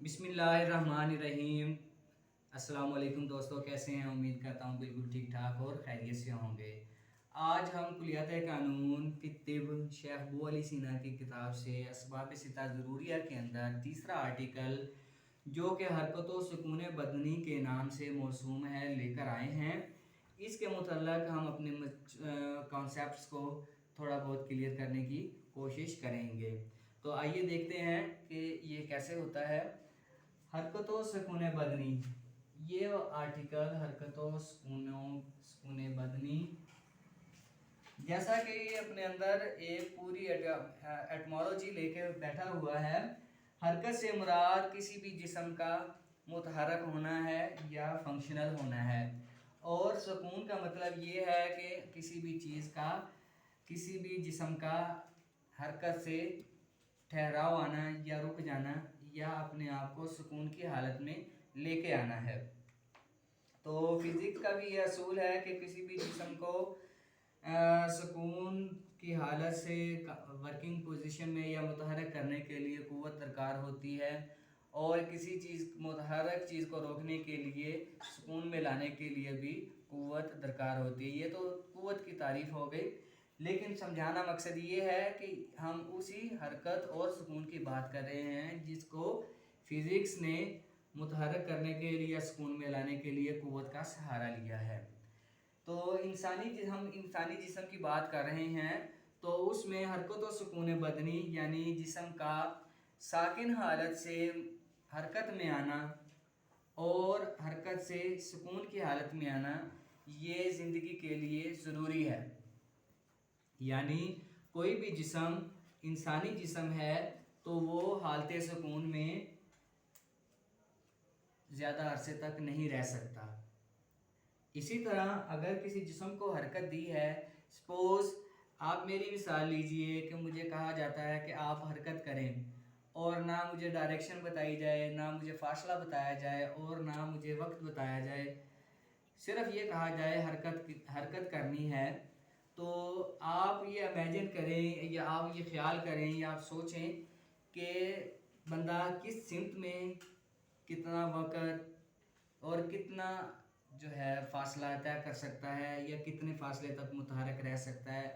बिस्मिल्लाहिर्रहमानिर्रहीम। अस्सलाम वालेकुम दोस्तों, कैसे हैं? उम्मीद करता हूँ बिल्कुल ठीक ठाक और खैरियत से होंगे। आज हम कुलियात कानून फी तिब शेख अबू अली सीना की किताब से असबाब सिता ज़रूरिया के अंदर तीसरा आर्टिकल जो कि हरकत व सुकून बदनी के नाम से मौसूम है लेकर आए हैं। इसके मुतल्लक हम अपने कॉन्सेप्ट्स को थोड़ा बहुत क्लियर करने की कोशिश करेंगे। तो आइए देखते हैं कि ये कैसे होता है। हरकत व सुकून बदनी, ये आर्टिकल हरकत व सुकून बदनी, जैसा कि ये अपने अंदर एक पूरी एटमोलॉजी लेके बैठा हुआ है। हरकत से मुराद किसी भी जिस्म का मुतहरक होना है या फंक्शनल होना है, और सुकून का मतलब ये है कि किसी भी चीज़ का, किसी भी जिस्म का हरकत से ठहराव आना या रुक जाना या अपने आप को सुकून की हालत में लेके आना है। तो फिज़िक्स का भी ये असूल है कि किसी भी जिस्म को सुकून की हालत से वर्किंग पोजीशन में या मुतहरक करने के लिए क़ुव्वत दरकार होती है, और किसी चीज़ मुतहरक चीज़ को रोकने के लिए, सुकून में लाने के लिए भी क़ुव्वत दरकार होती है। ये तो क़ुव्वत की तारीफ़ हो गई, लेकिन समझाना मकसद ये है कि हम उसी हरकत और सुकून की बात कर रहे हैं जिसको फिज़िक्स ने मुतहरक करने के लिए या सुकून में लाने के लिए क़ुव्वत का सहारा लिया है। तो हम इंसानी जिस्म की बात कर रहे हैं, तो उसमें हरकत व सुकून बदनी यानी जिस्म का साकिन हालत से हरकत में आना और हरकत से सुकून की हालत में आना, ये ज़िंदगी के लिए ज़रूरी है। यानी कोई भी जिस्म इंसानी जिस्म है तो वो हालत सुकून में ज़्यादा अरसे तक नहीं रह सकता। इसी तरह अगर किसी जिस्म को हरकत दी है, सपोज़ आप मेरी मिसाल लीजिए कि मुझे कहा जाता है कि आप हरकत करें, और ना मुझे डायरेक्शन बताई जाए, ना मुझे फासला बताया जाए, और ना मुझे वक्त बताया जाए, सिर्फ ये कहा जाए हरकत करनी है। तो आप ये इमेजिन करें या आप ये ख्याल करें या आप सोचें कि बंदा किस सिमत में कितना वक़्त और कितना जो है फ़ासला तय कर सकता है या कितने फ़ासले तक मुतहरक रह सकता है।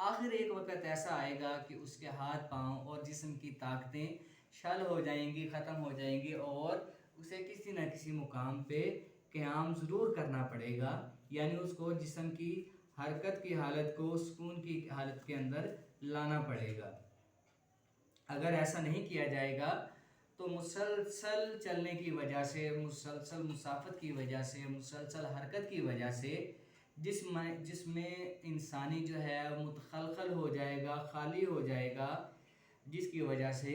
आखिर एक वक़्त ऐसा आएगा कि उसके हाथ पाँव और जिस्म की ताकतें शल हो जाएंगी, ख़त्म हो जाएंगी, और उसे किसी न किसी मुकाम पे क़याम ज़रूर करना पड़ेगा। यानी उसको जिस्म की हरकत की हालत को सुकून की हालत के अंदर लाना पड़ेगा। अगर ऐसा नहीं किया जाएगा तो मुसलसल चलने की वजह से, मुसलसल मुसाफत की वजह से, मुसलसल हरकत की वजह से जिसमें इंसानी जो है मुतखलखल हो जाएगा, खाली हो जाएगा, जिसकी वजह से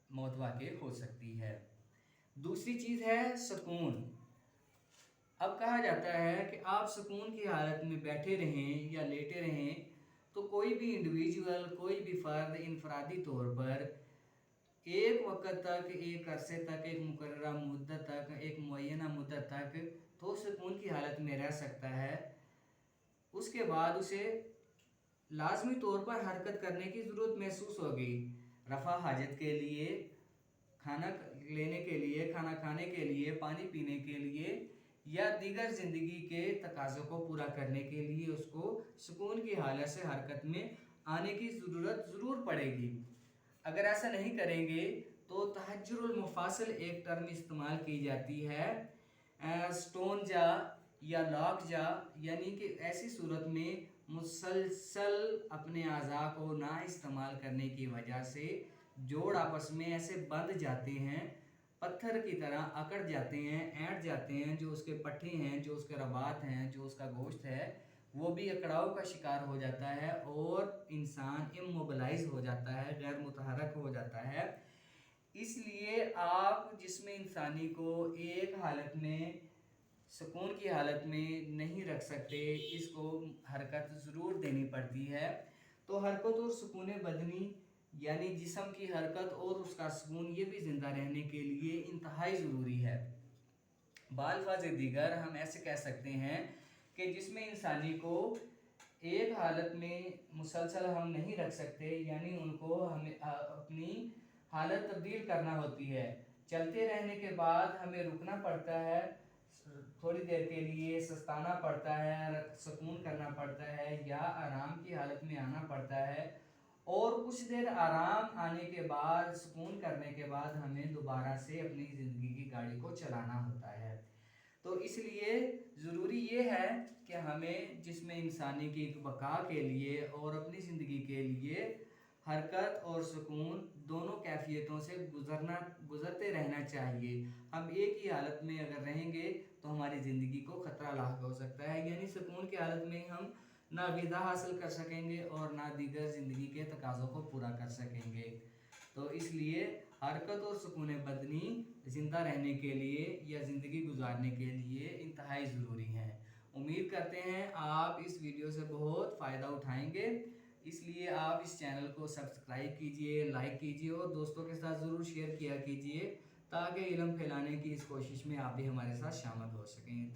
मौत वाक़ई हो सकती है। दूसरी चीज़ है सुकून। अब कहा जाता है कि आप सुकून की हालत में बैठे रहें या लेटे रहें, तो कोई भी इंडिविजुअल, कोई भी फ़र्द इनफरादी तौर पर एक वक़्त तक, एक अरसे तक, एक मुकर्ररा मुद्दत तक, एक मुअय्यना मुद्दत तक तो सुकून की हालत में रह सकता है। उसके बाद उसे लाजमी तौर पर हरकत करने की ज़रूरत महसूस होगी, रफ़ा हाजत के लिए, खाना लेने के लिए, खाना खाने के लिए, पानी पीने के लिए या दीगर ज़िंदगी के तकाज़ों को पूरा करने के लिए उसको सुकून की हालत से हरकत में आने की ज़रूरत ज़रूर पड़ेगी। अगर ऐसा नहीं करेंगे तो तहज्जुरुल मुफ़ासिल एक टर्म इस्तेमाल की जाती है, स्टोन जा या लॉक जा, यानी कि ऐसी सूरत में मुसलसल अपने अज़ा को ना इस्तेमाल करने की वजह से जोड़ आपस में ऐसे बंध जाते हैं, पत्थर की तरह अकड़ जाते हैं, ऐंठ जाते हैं। जो उसके पट्टे हैं, जो उसके रबात हैं, जो उसका गोश्त है, वो भी अकड़ाव का शिकार हो जाता है और इंसान इमोबलाइज हो जाता है, गैर मुतहरक हो जाता है। इसलिए आप जिस्म इंसानी को एक हालत में, सुकून की हालत में नहीं रख सकते, इसको हरकत ज़रूर देनी पड़ती है। तो हरकत और सुकून बदनी यानी जिस्म की हरकत और उसका सुकून, ये भी ज़िंदा रहने के लिए इंतहाई ज़रूरी है। बाल्फाज़ दीगर हम ऐसे कह सकते हैं कि जिसमें इंसानी को एक हालत में मुसलसल हम नहीं रख सकते, यानी उनको हमें अपनी हालत तब्दील करना होती है। चलते रहने के बाद हमें रुकना पड़ता है, थोड़ी देर के लिए सस्ताना पड़ता है, सुकून करना पड़ता है या आराम की हालत में आना पड़ता है, और कुछ देर आराम आने के बाद, सुकून करने के बाद हमें दोबारा से अपनी ज़िंदगी की गाड़ी को चलाना होता है। तो इसलिए ज़रूरी ये है कि हमें जिस्म इंसानी की बका के लिए और अपनी ज़िंदगी के लिए हरकत और सुकून दोनों कैफियतों से गुज़रते रहना चाहिए। हम एक ही हालत में अगर रहेंगे तो हमारी ज़िंदगी को ख़तरा लाक हो सकता है, यानी सुकून की हालत में हम ना ग़िज़ा हासिल कर सकेंगे और ना दीगर ज़िंदगी के तकाज़ों को पूरा कर सकेंगे। तो इसलिए हरकत और सुकून बदनी ज़िंदा रहने के लिए या ज़िंदगी गुजारने के लिए इंतहाई ज़रूरी हैं। उम्मीद करते हैं आप इस वीडियो से बहुत फ़ायदा उठाएंगे, इसलिए आप इस चैनल को सब्सक्राइब कीजिए, लाइक कीजिए और दोस्तों के साथ ज़रूर शेयर किया कीजिए ताकि इल्म फैलाने की इस कोशिश में आप भी हमारे साथ शामिल हो सकें।